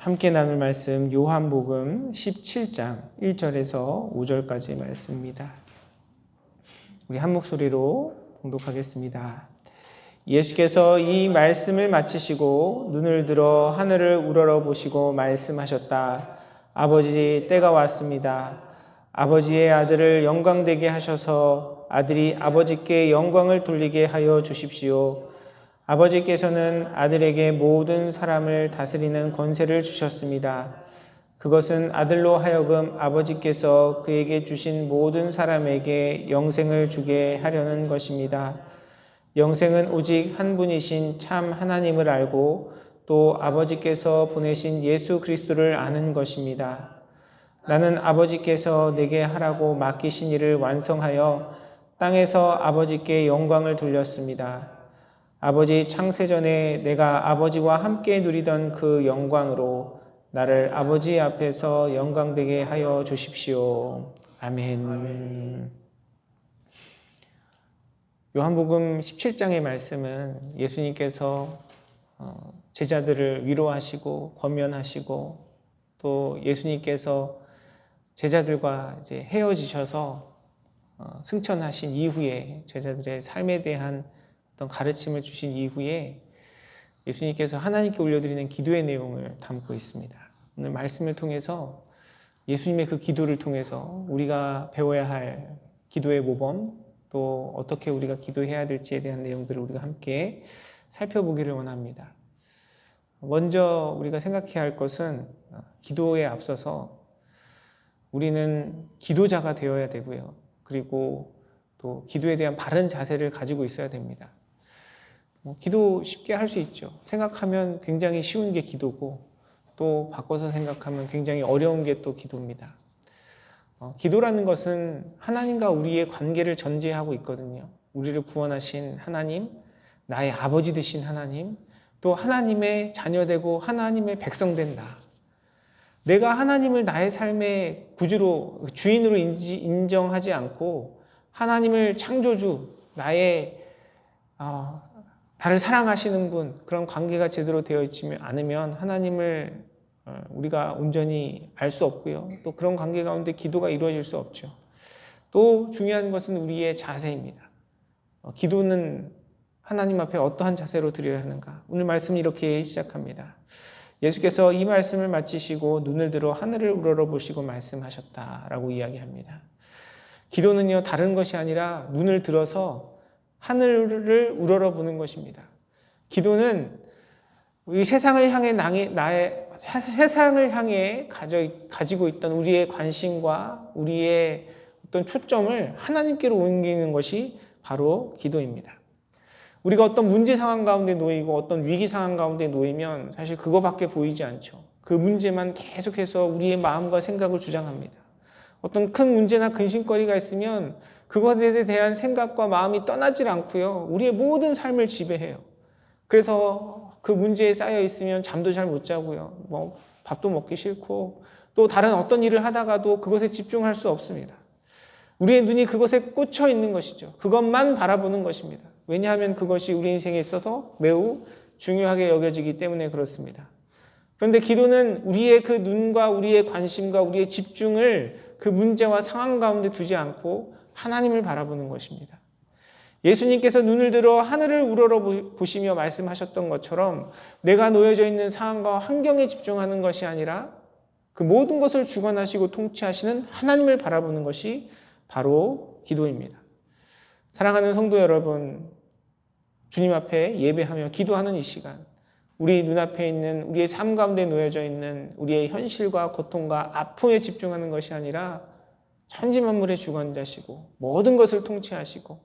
함께 나눌 말씀 요한복음 17장 1절에서 5절까지의 말씀입니다. 우리 한 목소리로 봉독하겠습니다. 예수께서 이 말씀을 마치시고 눈을 들어 하늘을 우러러 보시고 말씀하셨다. 아버지, 때가 왔습니다. 아버지의 아들을 영광되게 하셔서 아들이 아버지께 영광을 돌리게 하여 주십시오. 아버지께서는 아들에게 모든 사람을 다스리는 권세를 주셨습니다. 그것은 아들로 하여금 아버지께서 그에게 주신 모든 사람에게 영생을 주게 하려는 것입니다. 영생은 오직 한 분이신 참 하나님을 알고 또 아버지께서 보내신 예수 그리스도를 아는 것입니다. 나는 아버지께서 내게 하라고 맡기신 일을 완성하여 땅에서 아버지께 영광을 돌렸습니다. 아버지 창세전에 내가 아버지와 함께 누리던 그 영광으로 나를 아버지 앞에서 영광되게 하여 주십시오. 아멘. 요한복음 17장의 말씀은 예수님께서 제자들을 위로하시고 권면하시고 또 예수님께서 제자들과 이제 헤어지셔서 승천하신 이후에 제자들의 삶에 대한 어떤 가르침을 주신 이후에 예수님께서 하나님께 올려드리는 기도의 내용을 담고 있습니다. 오늘 말씀을 통해서 예수님의 그 기도를 통해서 우리가 배워야 할 기도의 모범, 또 어떻게 우리가 기도해야 될지에 대한 내용들을 우리가 함께 살펴보기를 원합니다. 먼저 우리가 생각해야 할 것은 기도에 앞서서 우리는 기도자가 되어야 되고요. 그리고 또 기도에 대한 바른 자세를 가지고 있어야 됩니다. 기도 쉽게 할 수 있죠. 생각하면 굉장히 쉬운 게 기도고 또 바꿔서 생각하면 굉장히 어려운 게 또 기도입니다. 기도라는 것은 하나님과 우리의 관계를 전제하고 있거든요. 우리를 구원하신 하나님, 나의 아버지 되신 하나님, 또 하나님의 자녀되고 하나님의 백성된 나. 내가 하나님을 나의 삶의 구주로, 주인으로 인정하지 않고 하나님을 창조주, 나를 사랑하시는 분, 그런 관계가 제대로 되어 있지 않으면 하나님을 우리가 온전히 알 수 없고요. 또 그런 관계 가운데 기도가 이루어질 수 없죠. 또 중요한 것은 우리의 자세입니다. 기도는 하나님 앞에 어떠한 자세로 드려야 하는가? 오늘 말씀은 이렇게 시작합니다. 예수께서 이 말씀을 마치시고 눈을 들어 하늘을 우러러 보시고 말씀하셨다라고 이야기합니다. 기도는요, 다른 것이 아니라 눈을 들어서 하늘을 우러러 보는 것입니다. 기도는 이 세상을 향해 세상을 향해 가지고 있던 우리의 관심과 우리의 어떤 초점을 하나님께로 옮기는 것이 바로 기도입니다. 우리가 어떤 문제 상황 가운데 놓이고 어떤 위기 상황 가운데 놓이면 사실 그거밖에 보이지 않죠. 그 문제만 계속해서 우리의 마음과 생각을 주장합니다. 어떤 큰 문제나 근심거리가 있으면 그것에 대한 생각과 마음이 떠나질 않고요. 우리의 모든 삶을 지배해요. 그래서 그 문제에 쌓여 있으면 잠도 잘 못 자고요. 밥도 먹기 싫고 또 다른 어떤 일을 하다가도 그것에 집중할 수 없습니다. 우리의 눈이 그것에 꽂혀 있는 것이죠. 그것만 바라보는 것입니다. 왜냐하면 그것이 우리 인생에 있어서 매우 중요하게 여겨지기 때문에 그렇습니다. 그런데 기도는 우리의 그 눈과 우리의 관심과 우리의 집중을 그 문제와 상황 가운데 두지 않고 하나님을 바라보는 것입니다. 예수님께서 눈을 들어 하늘을 우러러 보시며 말씀하셨던 것처럼 내가 놓여져 있는 상황과 환경에 집중하는 것이 아니라 그 모든 것을 주관하시고 통치하시는 하나님을 바라보는 것이 바로 기도입니다. 사랑하는 성도 여러분, 주님 앞에 예배하며 기도하는 이 시간, 우리 눈앞에 있는 우리의 삶 가운데 놓여져 있는 우리의 현실과 고통과 아픔에 집중하는 것이 아니라 천지만물의 주관자시고 모든 것을 통치하시고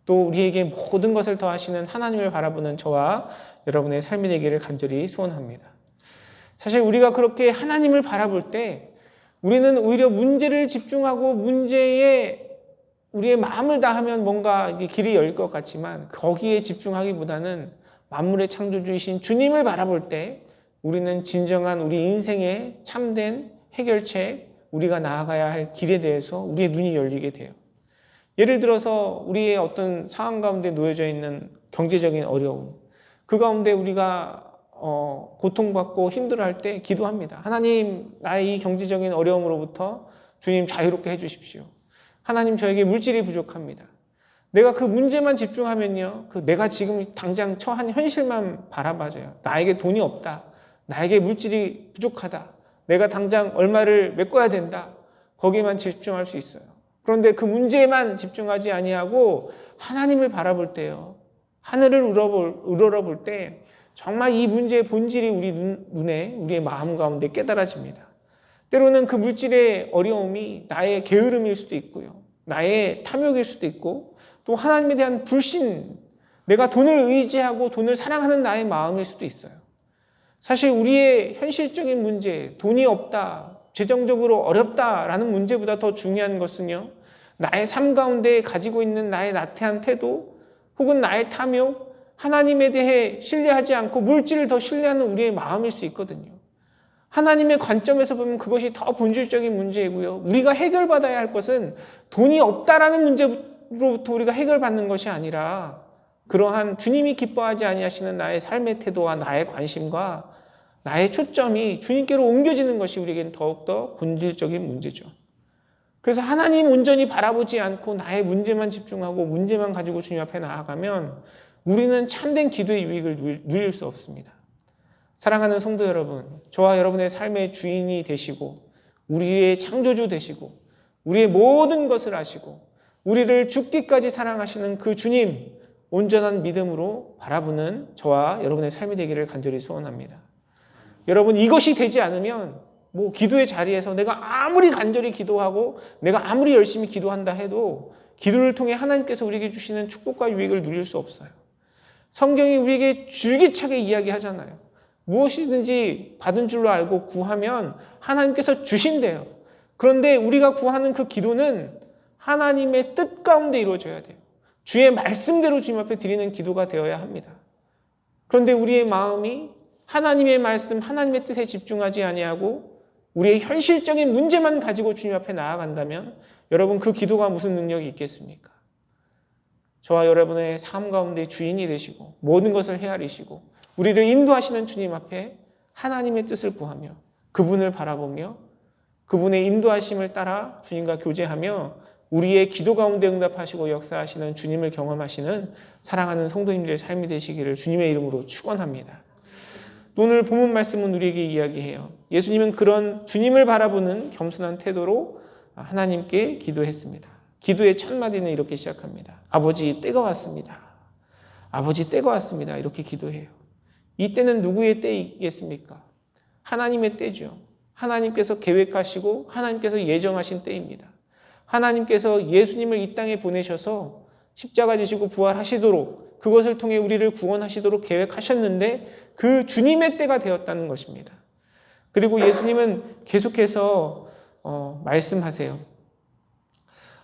또 우리에게 모든 것을 더하시는 하나님을 바라보는 저와 여러분의 삶이 되기를 간절히 소원합니다. 사실 우리가 그렇게 하나님을 바라볼 때 우리는 오히려 문제를 집중하고 문제에 우리의 마음을 다하면 뭔가 이게 길이 열릴 것 같지만 거기에 집중하기보다는 만물의 창조주이신 주님을 바라볼 때 우리는 진정한 우리 인생의 참된 해결책, 우리가 나아가야 할 길에 대해서 우리의 눈이 열리게 돼요. 예를 들어서 우리의 어떤 상황 가운데 놓여져 있는 경제적인 어려움, 그 가운데 우리가 고통받고 힘들어할 때 기도합니다. 하나님, 나의 이 경제적인 어려움으로부터 주님 자유롭게 해주십시오. 하나님, 저에게 물질이 부족합니다. 내가 그 문제만 집중하면요, 내가 지금 당장 처한 현실만 바라봐줘요. 나에게 돈이 없다. 나에게 물질이 부족하다. 내가 당장 얼마를 메꿔야 된다. 거기에만 집중할 수 있어요. 그런데 그 문제에만 집중하지 아니하고 하나님을 바라볼 때요, 하늘을 우러러볼 때 정말 이 문제의 본질이 우리 눈에, 우리의 마음 가운데 깨달아집니다. 때로는 그 물질의 어려움이 나의 게으름일 수도 있고요, 나의 탐욕일 수도 있고, 또 하나님에 대한 불신, 내가 돈을 의지하고 돈을 사랑하는 나의 마음일 수도 있어요. 사실 우리의 현실적인 문제, 돈이 없다, 재정적으로 어렵다라는 문제보다 더 중요한 것은요, 나의 삶 가운데 가지고 있는 나의 나태한 태도, 혹은 나의 탐욕, 하나님에 대해 신뢰하지 않고 물질을 더 신뢰하는 우리의 마음일 수 있거든요. 하나님의 관점에서 보면 그것이 더 본질적인 문제이고요, 우리가 해결받아야 할 것은 돈이 없다라는 문제로부터 우리가 해결받는 것이 아니라 그러한 주님이 기뻐하지 아니하시는 나의 삶의 태도와 나의 관심과 나의 초점이 주님께로 옮겨지는 것이 우리에겐 더욱더 본질적인 문제죠. 그래서 하나님 온전히 바라보지 않고 나의 문제만 집중하고 문제만 가지고 주님 앞에 나아가면 우리는 참된 기도의 유익을 누릴 수 없습니다. 사랑하는 성도 여러분, 저와 여러분의 삶의 주인이 되시고 우리의 창조주 되시고 우리의 모든 것을 아시고 우리를 죽기까지 사랑하시는 그 주님, 온전한 믿음으로 바라보는 저와 여러분의 삶이 되기를 간절히 소원합니다. 여러분, 이것이 되지 않으면 기도의 자리에서 내가 아무리 간절히 기도하고 내가 아무리 열심히 기도한다 해도 기도를 통해 하나님께서 우리에게 주시는 축복과 유익을 누릴 수 없어요. 성경이 우리에게 줄기차게 이야기하잖아요. 무엇이든지 받은 줄로 알고 구하면 하나님께서 주신대요. 그런데 우리가 구하는 그 기도는 하나님의 뜻 가운데 이루어져야 돼요. 주의 말씀대로 주님 앞에 드리는 기도가 되어야 합니다. 그런데 우리의 마음이 하나님의 말씀, 하나님의 뜻에 집중하지 아니하고 우리의 현실적인 문제만 가지고 주님 앞에 나아간다면 여러분, 그 기도가 무슨 능력이 있겠습니까? 저와 여러분의 삶 가운데 주인이 되시고 모든 것을 헤아리시고 우리를 인도하시는 주님 앞에 하나님의 뜻을 구하며 그분을 바라보며 그분의 인도하심을 따라 주님과 교제하며 우리의 기도 가운데 응답하시고 역사하시는 주님을 경험하시는 사랑하는 성도님들의 삶이 되시기를 주님의 이름으로 축원합니다. 오늘 본문 말씀은 우리에게 이야기해요. 예수님은 그런 주님을 바라보는 겸손한 태도로 하나님께 기도했습니다. 기도의 첫 마디는 이렇게 시작합니다. 아버지, 때가 왔습니다. 아버지, 때가 왔습니다. 이렇게 기도해요. 이 때는 누구의 때이겠습니까? 하나님의 때죠. 하나님께서 계획하시고 하나님께서 예정하신 때입니다. 하나님께서 예수님을 이 땅에 보내셔서 십자가 지시고 부활하시도록 그것을 통해 우리를 구원하시도록 계획하셨는데 그 주님의 때가 되었다는 것입니다. 그리고 예수님은 계속해서 말씀하세요.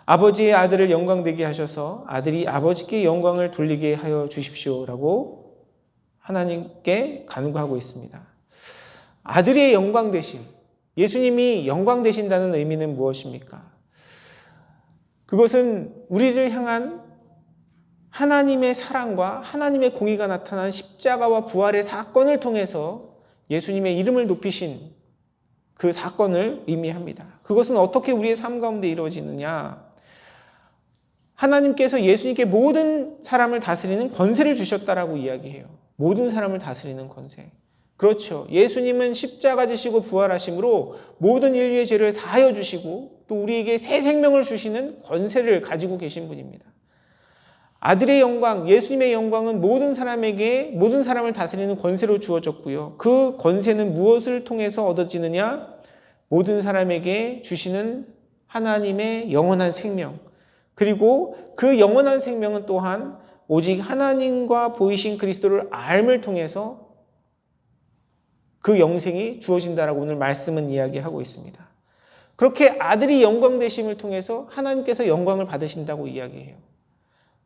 아버지의 아들을 영광되게 하셔서 아들이 아버지께 영광을 돌리게 하여 주십시오라고 하나님께 간구하고 있습니다. 아들의 영광 되심, 예수님이 영광 되신다는 의미는 무엇입니까? 그것은 우리를 향한 하나님의 사랑과 하나님의 공의가 나타난 십자가와 부활의 사건을 통해서 예수님의 이름을 높이신 그 사건을 의미합니다. 그것은 어떻게 우리의 삶 가운데 이루어지느냐? 하나님께서 예수님께 모든 사람을 다스리는 권세를 주셨다라고 이야기해요. 모든 사람을 다스리는 권세. 그렇죠. 예수님은 십자가 지시고 부활하심으로 모든 인류의 죄를 사하여 주시고 또 우리에게 새 생명을 주시는 권세를 가지고 계신 분입니다. 아들의 영광, 예수님의 영광은 모든 사람에게 모든 사람을 다스리는 권세로 주어졌고요. 그 권세는 무엇을 통해서 얻어지느냐? 모든 사람에게 주시는 하나님의 영원한 생명, 그리고 그 영원한 생명은 또한 오직 하나님과 보이신 그리스도를 알을 통해서 그 영생이 주어진다라고 오늘 말씀은 이야기하고 있습니다. 그렇게 아들이 영광 되심을 통해서 하나님께서 영광을 받으신다고 이야기해요.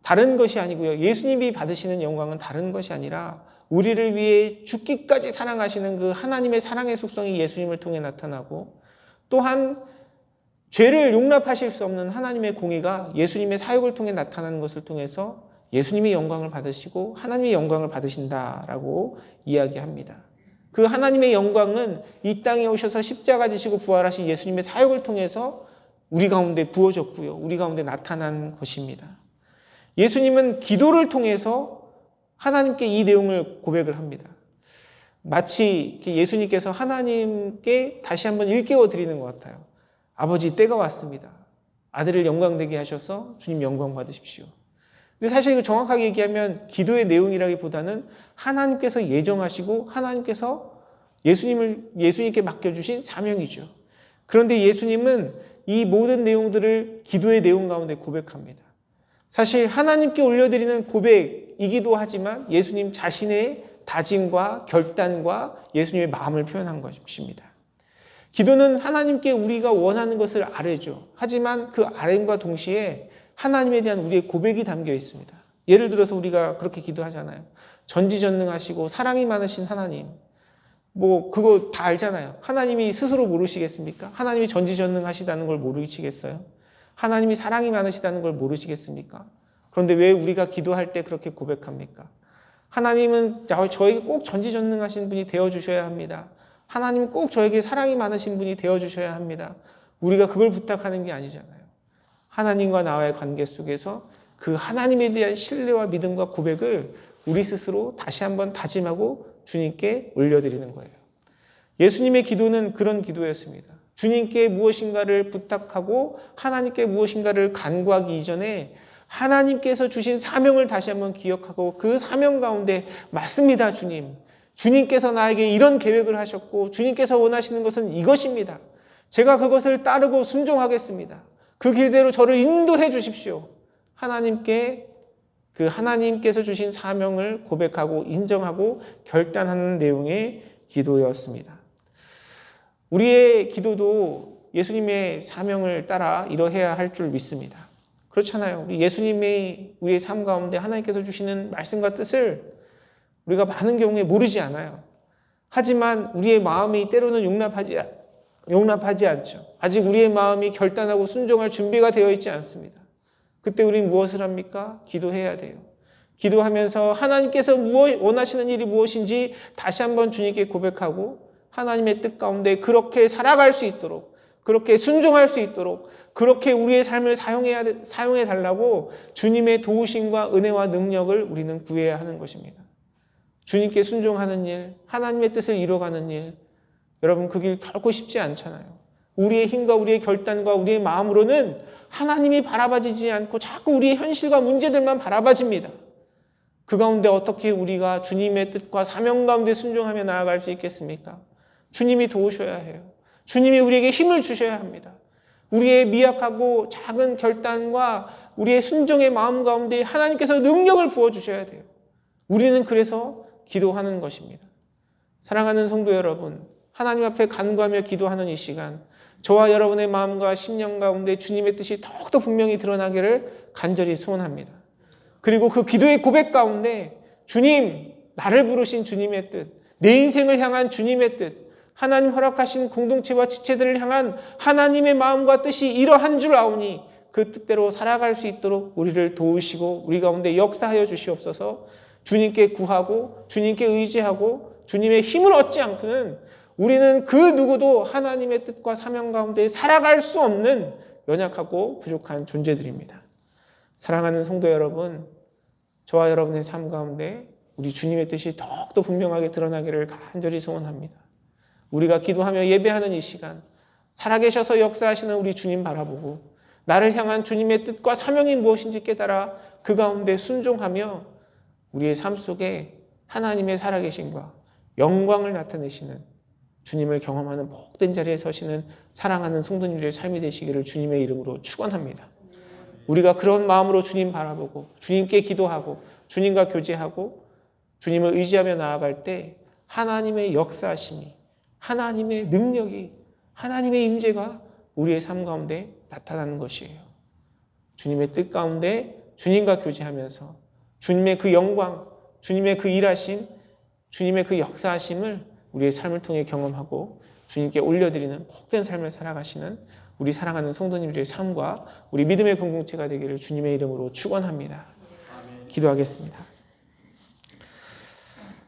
다른 것이 아니고요. 예수님이 받으시는 영광은 다른 것이 아니라 우리를 위해 죽기까지 사랑하시는 그 하나님의 사랑의 속성이 예수님을 통해 나타나고 또한 죄를 용납하실 수 없는 하나님의 공의가 예수님의 사역을 통해 나타나는 것을 통해서 예수님이 영광을 받으시고 하나님이 영광을 받으신다라고 이야기합니다. 그 하나님의 영광은 이 땅에 오셔서 십자가 지시고 부활하신 예수님의 사역을 통해서 우리 가운데 부어졌고요. 우리 가운데 나타난 것입니다. 예수님은 기도를 통해서 하나님께 이 내용을 고백을 합니다. 마치 예수님께서 하나님께 다시 한번 일깨워 드리는 것 같아요. 아버지, 때가 왔습니다. 아들을 영광되게 하셔서 주님 영광 받으십시오. 근데 사실 이거 정확하게 얘기하면 기도의 내용이라기보다는 하나님께서 예정하시고 하나님께서 예수님께 맡겨주신 사명이죠. 그런데 예수님은 이 모든 내용들을 기도의 내용 가운데 고백합니다. 사실 하나님께 올려드리는 고백이기도 하지만 예수님 자신의 다짐과 결단과 예수님의 마음을 표현한 것입니다. 기도는 하나님께 우리가 원하는 것을 아뢰죠. 하지만 그 아뢰임과 동시에 하나님에 대한 우리의 고백이 담겨 있습니다. 예를 들어서 우리가 그렇게 기도하잖아요. 전지전능하시고 사랑이 많으신 하나님. 그거 다 알잖아요. 하나님이 스스로 모르시겠습니까? 하나님이 전지전능하시다는 걸 모르시겠어요? 하나님이 사랑이 많으시다는 걸 모르시겠습니까? 그런데 왜 우리가 기도할 때 그렇게 고백합니까? 하나님은 저에게 꼭 전지전능하신 분이 되어주셔야 합니다. 하나님은 꼭 저에게 사랑이 많으신 분이 되어주셔야 합니다. 우리가 그걸 부탁하는 게 아니잖아요. 하나님과 나와의 관계 속에서 그 하나님에 대한 신뢰와 믿음과 고백을 우리 스스로 다시 한번 다짐하고 주님께 올려드리는 거예요. 예수님의 기도는 그런 기도였습니다. 주님께 무엇인가를 부탁하고 하나님께 무엇인가를 간구하기 이전에 하나님께서 주신 사명을 다시 한번 기억하고 그 사명 가운데 맞습니다, 주님. 주님께서 나에게 이런 계획을 하셨고 주님께서 원하시는 것은 이것입니다. 제가 그것을 따르고 순종하겠습니다. 그 길대로 저를 인도해 주십시오. 하나님께서 주신 사명을 고백하고 인정하고 결단하는 내용의 기도였습니다. 우리의 기도도 예수님의 사명을 따라 이러해야 할 줄 믿습니다. 그렇잖아요. 예수님의 우리의 삶 가운데 하나님께서 주시는 말씀과 뜻을 우리가 많은 경우에 모르지 않아요. 하지만 우리의 마음이 때로는 용납하지 않죠. 아직 우리의 마음이 결단하고 순종할 준비가 되어 있지 않습니다. 그때 우리는 무엇을 합니까? 기도해야 돼요. 기도하면서 하나님께서 원하시는 일이 무엇인지 다시 한번 주님께 고백하고 하나님의 뜻 가운데 그렇게 살아갈 수 있도록, 그렇게 순종할 수 있도록, 그렇게 우리의 삶을 사용해 달라고 주님의 도우심과 은혜와 능력을 우리는 구해야 하는 것입니다. 주님께 순종하는 일, 하나님의 뜻을 이뤄가는 일, 여러분 그 길 결코 쉽지 않잖아요. 우리의 힘과 우리의 결단과 우리의 마음으로는 하나님이 바라봐지지 않고 자꾸 우리의 현실과 문제들만 바라봐집니다. 그 가운데 어떻게 우리가 주님의 뜻과 사명 가운데 순종하며 나아갈 수 있겠습니까? 주님이 도우셔야 해요. 주님이 우리에게 힘을 주셔야 합니다. 우리의 미약하고 작은 결단과 우리의 순종의 마음 가운데 하나님께서 능력을 부어주셔야 돼요. 우리는 그래서 기도하는 것입니다. 사랑하는 성도 여러분, 하나님 앞에 간구하며 기도하는 이 시간, 저와 여러분의 마음과 심령 가운데 주님의 뜻이 더욱더 분명히 드러나기를 간절히 소원합니다. 그리고 그 기도의 고백 가운데 주님, 나를 부르신 주님의 뜻, 내 인생을 향한 주님의 뜻, 하나님 허락하신 공동체와 지체들을 향한 하나님의 마음과 뜻이 이러한 줄 아오니 그 뜻대로 살아갈 수 있도록 우리를 도우시고 우리 가운데 역사하여 주시옵소서. 주님께 구하고 주님께 의지하고 주님의 힘을 얻지 않고는 우리는 그 누구도 하나님의 뜻과 사명 가운데 살아갈 수 없는 연약하고 부족한 존재들입니다. 사랑하는 성도 여러분, 저와 여러분의 삶 가운데 우리 주님의 뜻이 더욱더 분명하게 드러나기를 간절히 소원합니다. 우리가 기도하며 예배하는 이 시간, 살아계셔서 역사하시는 우리 주님 바라보고 나를 향한 주님의 뜻과 사명이 무엇인지 깨달아 그 가운데 순종하며 우리의 삶 속에 하나님의 살아계심과 영광을 나타내시는 주님을 경험하는 복된 자리에 서시는 사랑하는 성도님들의 삶이 되시기를 주님의 이름으로 축원합니다. 우리가 그런 마음으로 주님 바라보고 주님께 기도하고 주님과 교제하고 주님을 의지하며 나아갈 때 하나님의 역사하심이, 하나님의 능력이, 하나님의 임재가 우리의 삶 가운데 나타나는 것이에요. 주님의 뜻 가운데 주님과 교제하면서 주님의 그 영광, 주님의 그 일하심, 주님의 그 역사하심을 우리의 삶을 통해 경험하고 주님께 올려드리는 복된 삶을 살아가시는 우리 사랑하는 성도님들의 삶과 우리 믿음의 공동체가 되기를 주님의 이름으로 축원합니다. 기도하겠습니다.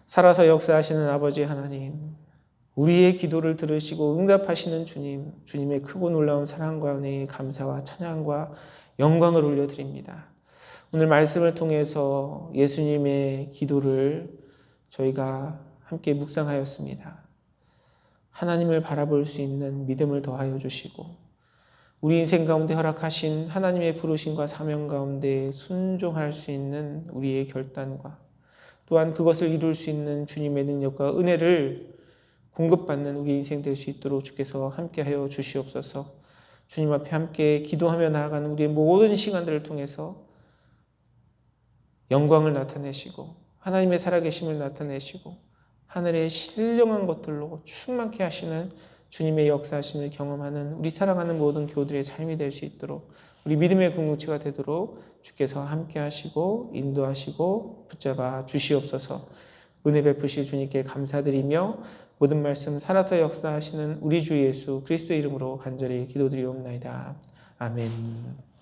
살아서 역사하시는 아버지 하나님, 우리의 기도를 들으시고 응답하시는 주님, 주님의 크고 놀라운 사랑과 은혜에 감사와 찬양과 영광을 올려드립니다. 오늘 말씀을 통해서 예수님의 기도를 저희가 함께 묵상하였습니다. 하나님을 바라볼 수 있는 믿음을 더하여 주시고 우리 인생 가운데 허락하신 하나님의 부르심과 사명 가운데 순종할 수 있는 우리의 결단과 또한 그것을 이룰 수 있는 주님의 능력과 은혜를 공급받는 우리 인생 될 수 있도록 주께서 함께하여 주시옵소서. 주님 앞에 함께 기도하며 나아가는 우리의 모든 시간들을 통해서 영광을 나타내시고 하나님의 살아계심을 나타내시고 하늘의 신령한 것들로 충만케 하시는 주님의 역사하심을 경험하는 우리 사랑하는 모든 교우들의 삶이 될 수 있도록 우리 믿음의 공동체가 되도록 주께서 함께 하시고 인도하시고 붙잡아 주시옵소서. 은혜 베푸실 주님께 감사드리며 모든 말씀 살아서 역사하시는 우리 주 예수 그리스도의 이름으로 간절히 기도드리옵나이다. 아멘.